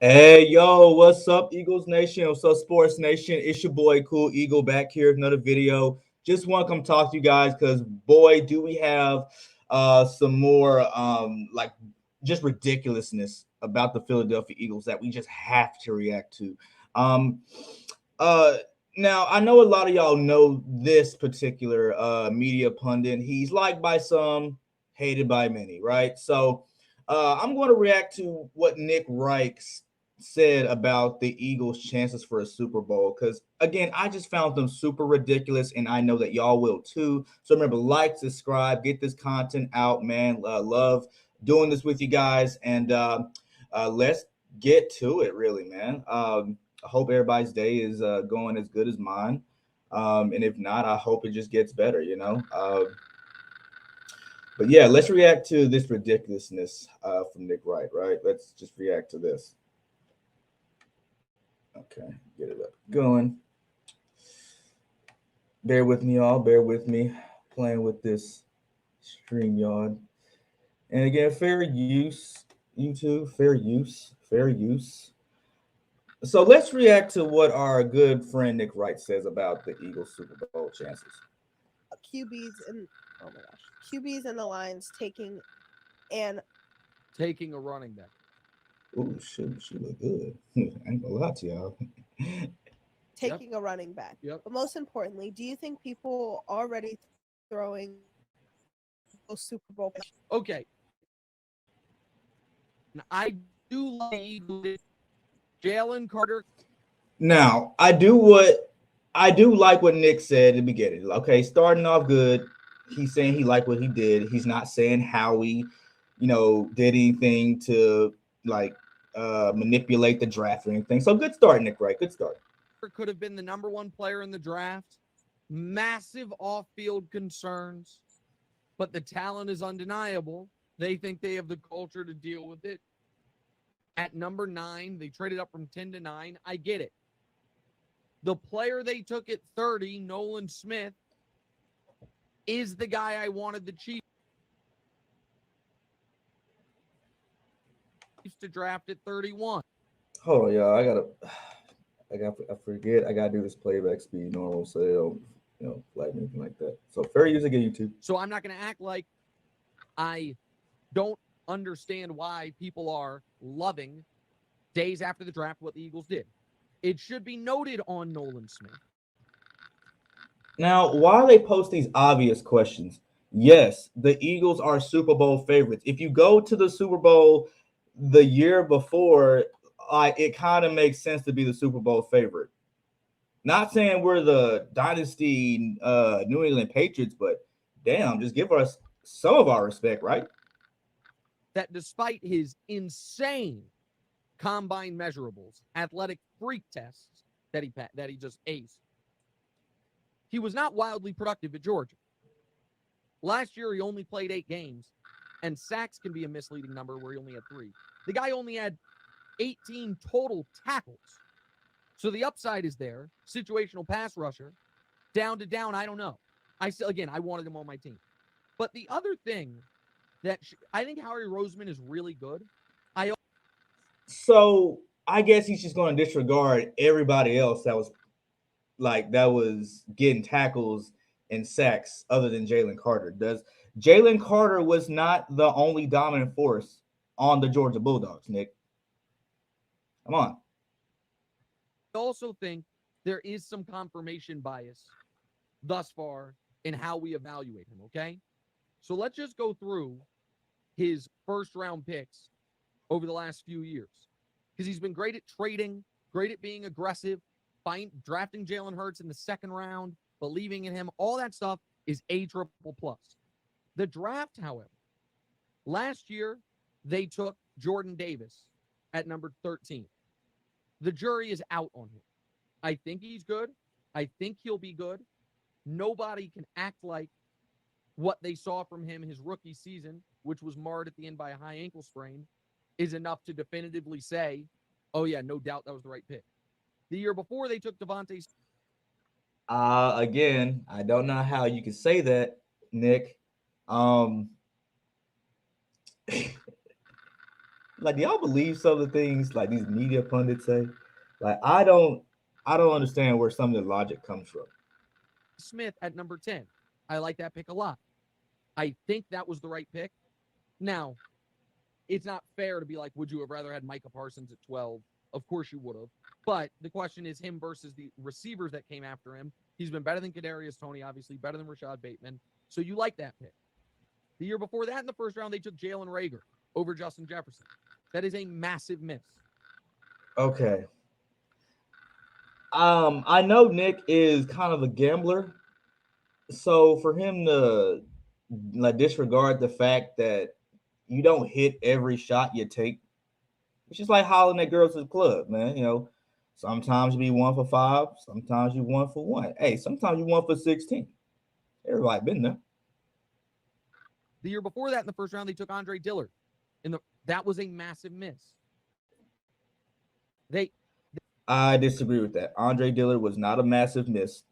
Hey, yo, what's up, Eagles Nation? What's up, Sports Nation? It's your boy, Cool Eagle, back here with another video. Just want to come talk to you guys because, boy, do we have some more, just ridiculousness about the Philadelphia Eagles that we just have to react to. Um, uh, Now, I know a lot of y'all know this particular media pundit. He's liked by some, hated by many, right? So, I'm going to react to what Nick Wright said about the Eagles' chances for a Super Bowl. Because again, I just found them super ridiculous, and I know that y'all will too. So remember, like, subscribe, get this content out, man. Love doing this with you guys, and let's get to it, really, man. I hope everybody's day is going as good as mine. And if not, I hope it just gets better, you know. But yeah, let's react to this ridiculousness from Nick Wright, right? Let's just react to this. Okay, get it up going. Bear with me, all. Bear with me. Playing with this StreamYard. And again, fair use, YouTube, fair use, fair use. So let's react to what our good friend Nick Wright says about the Eagles Super Bowl chances. QBs and QBs and the Lions and taking a running back. Oh, she look good. I ain't gonna lie to y'all. taking a running back. Yep. But most importantly, do you think people already throwing those Super Bowl? Okay. I do like Jalen Carter. Now, I do like what Nick said at the beginning. Okay, starting off good. He's saying he liked what he did. He's not saying how he, did anything to manipulate the draft or anything. So good start, Nick Wright. Good start. Could have been the number one player in the draft. Massive off-field concerns, but the talent is undeniable. They think they have the culture to deal with it. At number 9, they traded up from 10 to 9. I get it. The player they took at 30, Nolan Smith, is the guy I wanted the Chiefs to draft at 31. Hold on, y'all. I forget. I gotta do this playback speed normal, so they don't, flag me, anything like that. So fair use again, YouTube. So I'm not going to act like I don't understand why people are loving days after the draft what the Eagles did. It should be noted on Nolan Smith. Now, why they post these obvious questions? Yes, the Eagles are Super Bowl favorites. If you go to the Super Bowl the year before, it kind of makes sense to be the Super Bowl favorite. Not saying we're the dynasty New England Patriots, but damn, just give us some of our respect, right? That despite his insane combine measurables, athletic freak tests that he just aced, he was not wildly productive at Georgia. Last year, he only played 8 games, and sacks can be a misleading number where he only had 3. The guy only had 18 total tackles. So the upside is there. Situational pass rusher. Down to down, I don't know. I wanted him on my team. But the other thing that I think Howie Roseman is really good. So I guess he's just going to disregard everybody else that was getting tackles and sacks other than Jalen Carter. Jalen Carter was not the only dominant force on the Georgia Bulldogs, Nick. Come on. I also think there is some confirmation bias thus far in how we evaluate him, okay? So let's just go through his first-round picks over the last few years. Because he's been great at trading, great at being aggressive, drafting Jalen Hurts in the second round, believing in him. All that stuff is A++. The draft, however, last year, they took Jordan Davis at number 13. The jury is out on him. I think he's good. I think he'll be good. Nobody can act like what they saw from him his rookie season, which was marred at the end by a high ankle sprain, is enough to definitively say, oh, yeah, no doubt that was the right pick. The year before, they took Devontae. Again, I don't know how you can say that, Nick. like, do y'all believe some of the things like these media pundits say? Like, I don't understand where some of the logic comes from. Smith at number 10. I like that pick a lot. I think that was the right pick. Now, it's not fair to be like, would you have rather had Micah Parsons at 12? Of course you would have. But the question is him versus the receivers that came after him. He's been better than Kadarius Toney, obviously, better than Rashad Bateman. So you like that pick. The year before that, in the first round, they took Jalen Reagor over Justin Jefferson. That is a massive miss. Okay. I know Nick is kind of a gambler. So for him to like disregard the fact that you don't hit every shot you take, it's just like hollering at girls at the club, man. You know, sometimes you be 1 for 5, sometimes you 1 for 1. Hey, sometimes you 1 for 16. Everybody been there. The year before that, in the first round, they took Andre Dillard. That was a massive miss. I disagree with that. Andre Dillard was not a massive miss.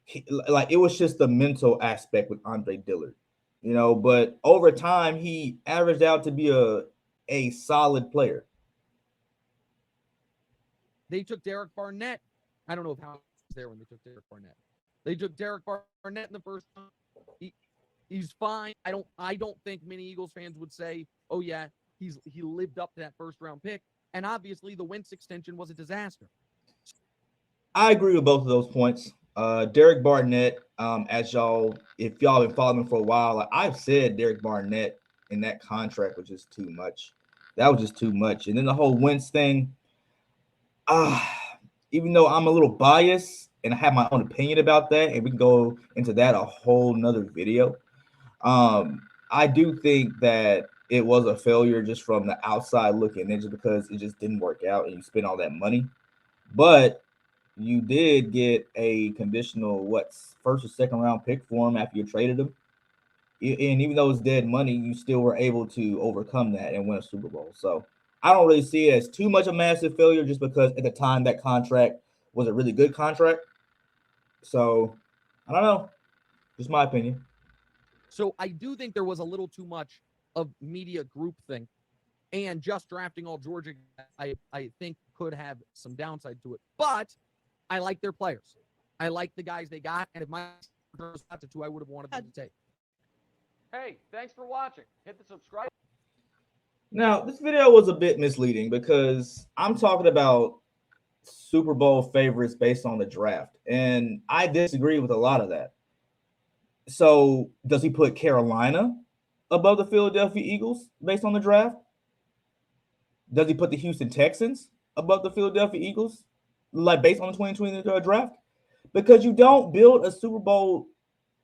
It was just the mental aspect with Andre Dillard, you know. But over time, he averaged out to be a solid player. They took Derek Barnett. I don't know if Howard was there when they took Derek Barnett. They took Derek Barnett in the first round. He's fine. I don't think many Eagles fans would say, "Oh yeah, he lived up to that first round pick." And obviously, the Wentz extension was a disaster. I agree with both of those points. Derek Barnett, if y'all been following me for a while, like I've said, Derek Barnett in that contract was just too much. That was just too much. And then the whole Wentz thing, even though I'm a little biased and I have my own opinion about that, and we can go into that a whole nother video. I do think that it was a failure just from the outside looking in, just because it just didn't work out and you spent all that money. But you did get a conditional first or second round pick for him after you traded him. And even though it's dead money, you still were able to overcome that and win a Super Bowl. So I don't really see it as too much a massive failure, just because at the time that contract was a really good contract. So I don't know. Just my opinion. So I do think there was a little too much of media groupthink, and just drafting all Georgia, I think could have some downside to it. But I like their players. I like the guys they got, and if my girls got to 2, I would have wanted them to take. Hey, thanks for watching. Hit the subscribe. Now, this video was a bit misleading because I'm talking about Super Bowl favorites based on the draft, and I disagree with a lot of that. So, does he put Carolina above the Philadelphia Eagles based on the draft? Does he put the Houston Texans above the Philadelphia Eagles, like based on the 2020 draft? Because you don't build a Super Bowl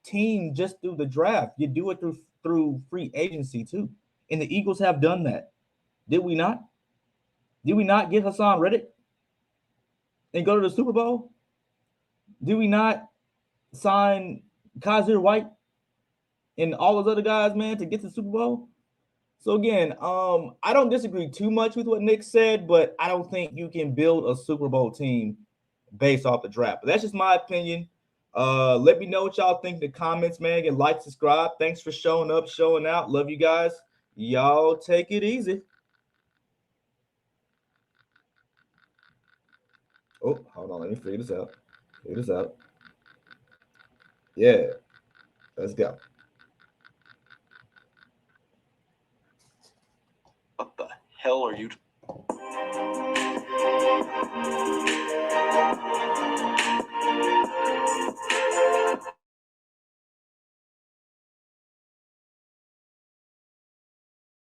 team just through the draft. You do it through free agency too. And the Eagles have done that. Did we not? Did we not get Hassan Reddick and go to the Super Bowl? Did we not sign Kaiser White and all those other guys, man, to get to the Super Bowl? So again, I don't disagree too much with what Nick said, but I don't think you can build a Super Bowl team based off the draft. But that's just my opinion. Let me know what y'all think in the comments, man. Get like, subscribe. Thanks for showing up, showing out. Love you guys. Y'all take it easy. Oh, hold on. Let me figure this out. Yeah. Let's go. What the hell are you?